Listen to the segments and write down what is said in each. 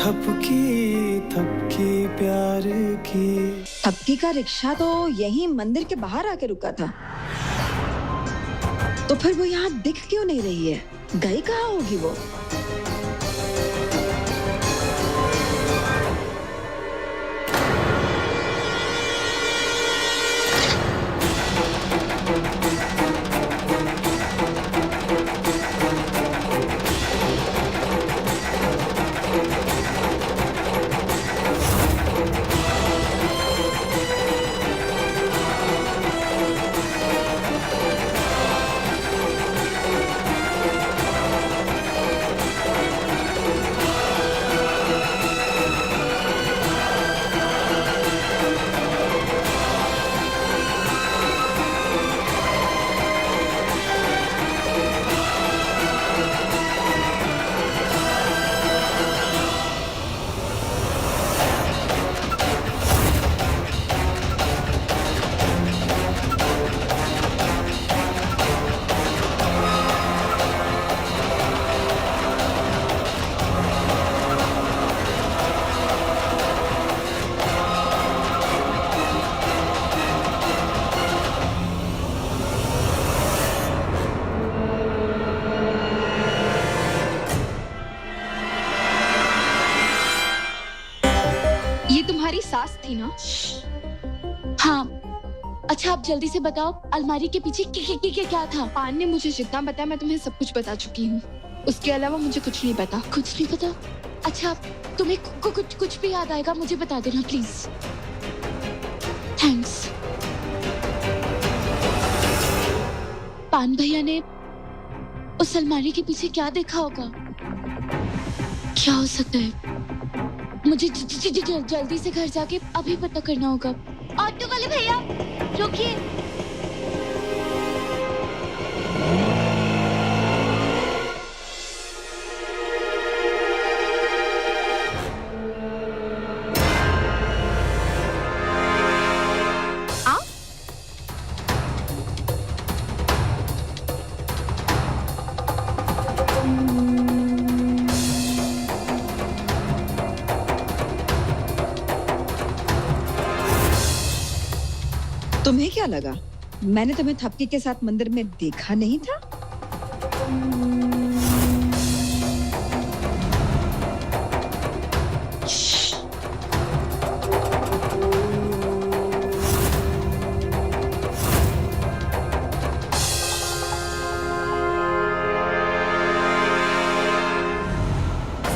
थपकी थपकी प्यार की। थपकी का रिक्शा तो यहीं मंदिर के बाहर आके रुका था, तो फिर वो यहाँ दिख क्यों नहीं रही है? गई कहाँ होगी वो? ये तुम्हारी सास थी ना? हाँ। अच्छा आप जल्दी से बताओ, अलमारी के पीछे क्या था? पान ने मुझे जितना बताया मैं तुम्हें सब कुछ बता चुकी हूँ। उसके अलावा मुझे कुछ नहीं पता। कुछ नहीं पता? अच्छा तुम्हें कुछ भी याद आएगा मुझे बता देना प्लीज। थैंक्स। पान भैया ने उस अलमारी के पीछे क्या देखा होगा? क्या हो सकता है? मुझे जल्दी से घर जाके अभी पता करना होगा। ऑटो वाले भैया रुकिए। तुम्हें क्या लगा मैंने तुम्हें थपकी के साथ मंदिर में देखा नहीं था?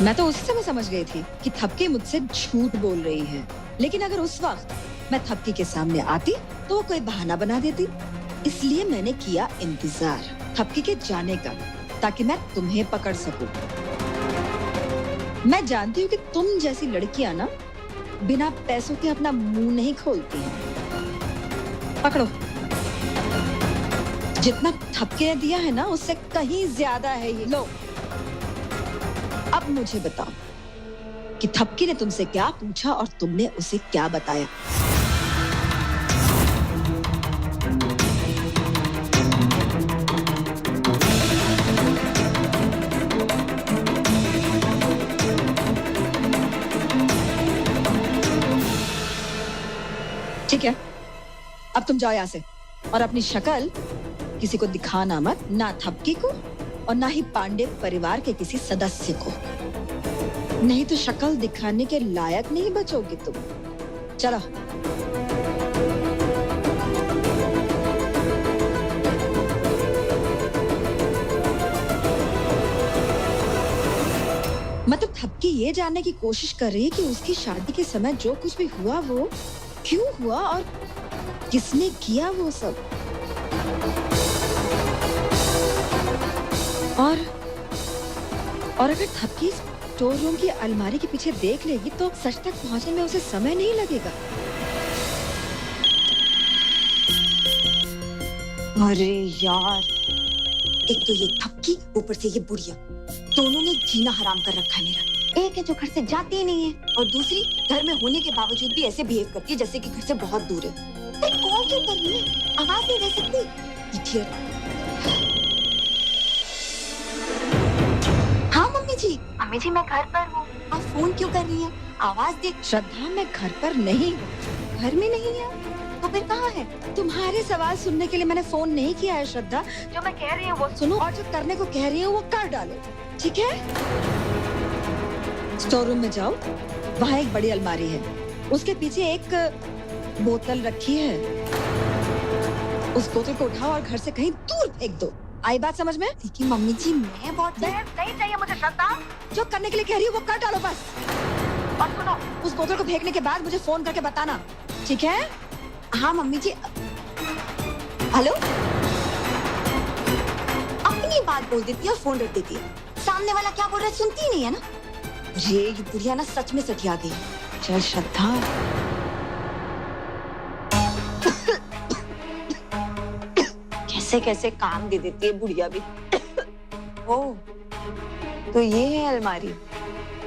मैं तो उसी समय समझ गई थी कि थपकी मुझसे झूठ बोल रही है, लेकिन अगर उस वक्त मैं थपकी के सामने आती तो वो कोई बहाना बना देती। इसलिए मैंने किया इंतजार थपकी के जाने का, ताकि मैं तुम्हें पकड़ सकूं। मैं जानती हूँ कि तुम जैसी लड़कियां ना बिना पैसों के अपना मुंह नहीं खोलती हैं। पकड़ो। जितना थपकी ने दिया है ना उससे कहीं ज्यादा है ये। लो अब मुझे बताओ कि थपकी ने तुमसे क्या पूछा और तुमने उसे क्या बताया? ठीक है, अब तुम जाओ यहाँ से और अपनी शक्ल किसी को दिखाना मत, ना थपकी को और ना ही पांडे परिवार के किसी सदस्य को, नहीं तो शक्ल दिखाने के लायक नहीं बचोगे तुम। चलो। मतलब थपकी ये जानने की कोशिश कर रही है कि उसकी शादी के समय जो कुछ भी हुआ वो क्यों हुआ और किसने किया वो सब। और अगर थपकी स्टोर रूम की अलमारी के पीछे देख लेगी तो सच तक पहुंचने में उसे समय नहीं लगेगा। अरे यार, एक तो ये थपकी, ऊपर से ये बुढ़िया, दोनों ने जीना हराम कर रखा है मेरा। एक है जो घर से जाती ही नहीं है और दूसरी घर में होने के बावजूद भी ऐसे बिहेव करती है जैसे कि घर से बहुत दूर है। कॉल क्यों कर रही है? आवाज नहीं दे सकती? इडियट। हाँ मम्मी जी मैं घर पर हूँ। आप फोन क्यों कर रही हैं? आवाज दे। श्रद्धा, मैं घर पर नहीं हूँ। घर में नहीं है तो फिर कहाँ है? तुम्हारे सवाल सुनने के लिए मैंने फोन नहीं किया है श्रद्धा। जो मैं कह रही हूँ वो सुनो और जो करने को कह रही हूँ वो कर डालो, ठीक है? स्टोर रूम में जाओ, वहाँ एक बड़ी अलमारी है, उसके पीछे एक बोतल रखी है। उस बोतल को उठाओ और घर से कहीं दूर फेंक दो। आई बात समझ में? लेकिन मम्मी जी मैं बहुत नहीं चाहिए मुझे श्रद्धा। जो करने के लिए कह रही हूँ वो कर डालो बस। और सुनो, उस बोतल को फेंकने के बाद मुझे फोन करके बताना, ठीक है? हाँ मम्मी जी। हेलो? अपनी बात बोल देती है और फोन रख देती है। सामने वाला क्या बोल रहा है सुनती ही नहीं है ना। ये बुढ़िया ना सच में सठिया गई। चल श्रद्धा, कैसे कैसे काम दे देती है बुढ़िया भी। ओ, तो ये है अलमारी।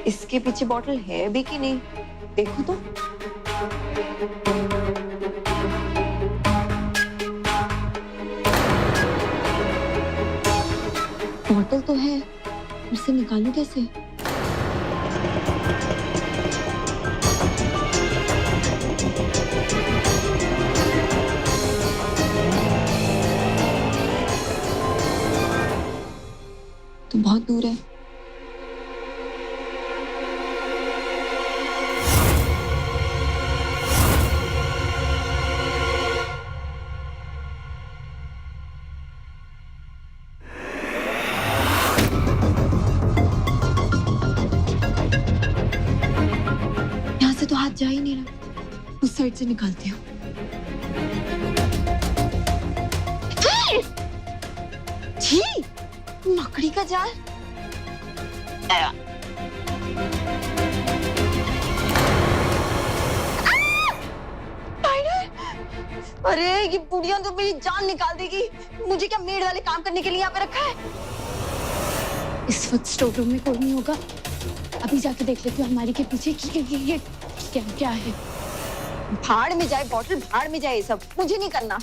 इसके पीछे बॉटल है भी कि नहीं, देखो तो। बॉटल तो है, इसे निकालूं कैसे? तो बहुत दूर है। यहाँ से तो हाथ जा ही नहीं रहा, उस साइड से निकालती हूँ। छी, मकड़ी का जाल। अरे ये बुढ़िया तो मेरी जान निकाल देगी। मुझे क्या मेड वाले काम करने के लिए यहाँ पे रखा है? इस वक्त स्टोर रूम में कोई नहीं होगा, अभी जाके देख लेती हूँ हमारी के पीछे ये क्या है। भाड़ में जाए बॉटल, भाड़ में जाए ये सब, मुझे नहीं करना।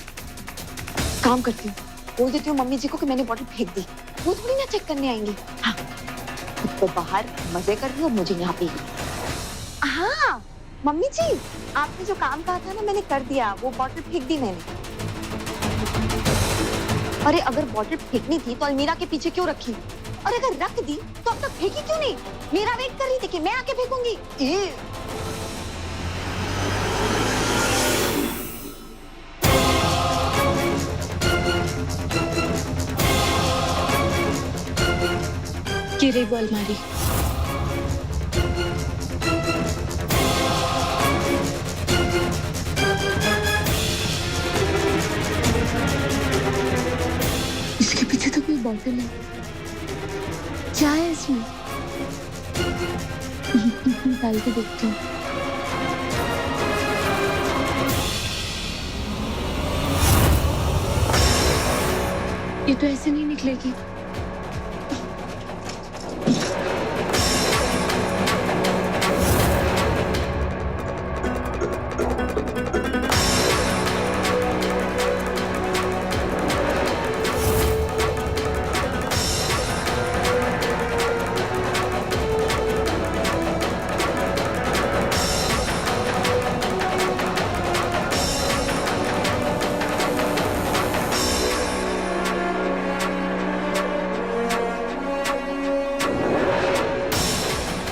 काम करती हूँ, बोल देती हूँ मम्मी जी को कि मैंने बॉटल फेंक दी। वो थोड़ी ना चेक करने आएंगे। हाँ, खुद तो बाहर मजे कर रही हो, मुझे यहाँ पे। हाँ मम्मी जी, आपने जो काम कहा था ना मैंने कर दिया, वो बॉटल फेंक दी मैंने। अरे अगर बॉटल फेंकनी थी तो अलमीरा के पीछे क्यों रखी? और अगर रख दी तो अब तक फेंकी क्यों नहीं? मेरा वेट कर रही थी कि मैं आके फेंकूंगी। ये रही वो अलमारी। इसके पीछे तो कोई बॉटल है, क्या है इसमें? निकाल के देखती हूँ। ये तो ऐसे नहीं निकलेगी।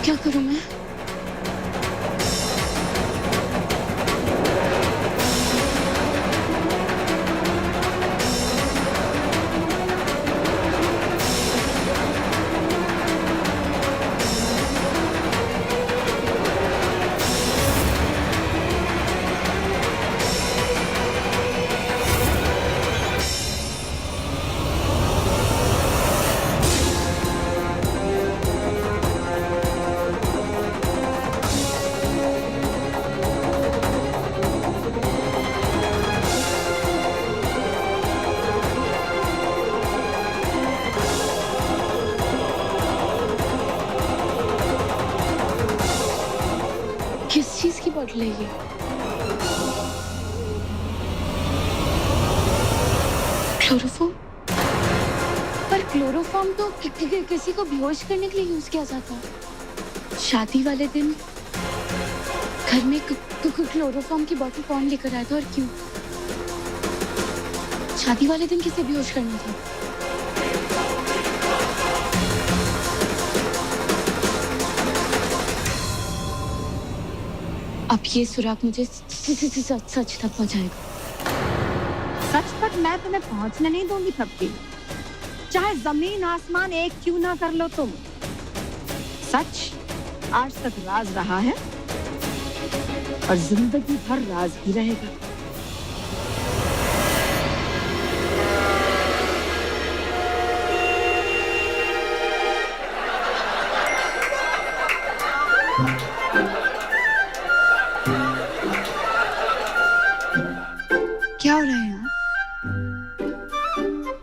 क्या करूं मैं? किस चीज की बॉटल है ये? क्लोरोफॉर्म? पर क्लोरोफॉर्म तो किसी को बेहोश करने के लिए यूज किया जाता है। शादी वाले दिन घर में क्लोरोफॉर्म की बोतल कौन लेकर आया था और क्यों? शादी वाले दिन किसे बेहोश करना था? अब ये सुराग मुझे सच तक पहुंचाएगा। सच तक मैं तुम्हें पहुंचने नहीं दूंगी थपकी, चाहे जमीन आसमान एक क्यों ना कर लो तुम। सच आज तक राज रहा है और जिंदगी भर राज ही रहेगा। क्या हो रहा है यहाँ?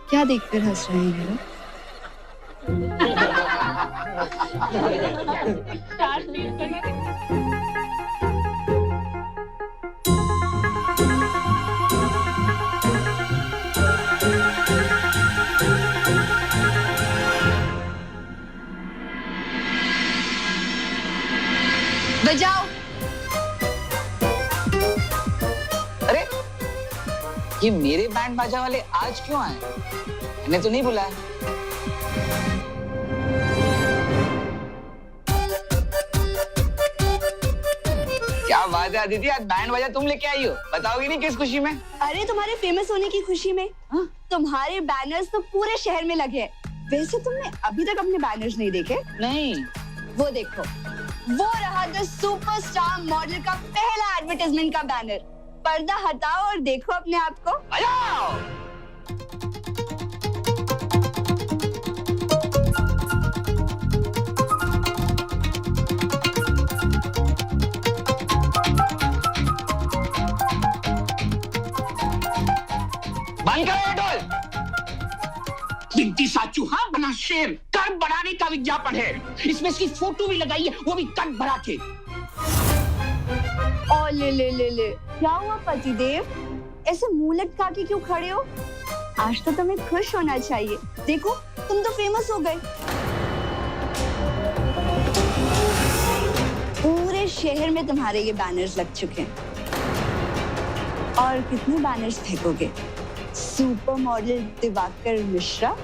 क्या देखकर हंस रहे हैं लोग? बजाओ। अरे ये मेरे बैंड बाजा वाले आज क्यों आए? मैंने तो नहीं बुलाया। क्या बात है अदिति, आज बैंड बाजा तुम लेके आई हो, बताओगी नहीं किस खुशी में? अरे तुम्हारे फेमस होने की खुशी में। हाँ? तुम्हारे बैनर्स तो पूरे शहर में लगे हैं। वैसे तुमने अभी तक अपने बैनर्स नहीं देखे? नहीं। वो देखो, वो रहा द सुपरस्टार मॉडल का पहला एडवर्टाइजमेंट का बैनर। पर्दा हटाओ और देखो अपने आप को। बजाओ। बंद करो ये ढोल। बिनती साचू हाँ बना शेर, कट बढ़ाने का विज्ञापन है। इसमें इसकी फोटो भी लगाई है, वो भी कट बढ़ा के। ओ ले। क्या हुआ पतिदेव? ऐसे मुंह लटका के क्यों खड़े हो? आज तो तुम्हें खुश होना चाहिए। देखो तुम तो फेमस हो गए। पूरे शहर में तुम्हारे ये बैनर्स लग चुके हैं। और कितने बैनर्स फेंकोगे? Supermodel Diwakar Mishra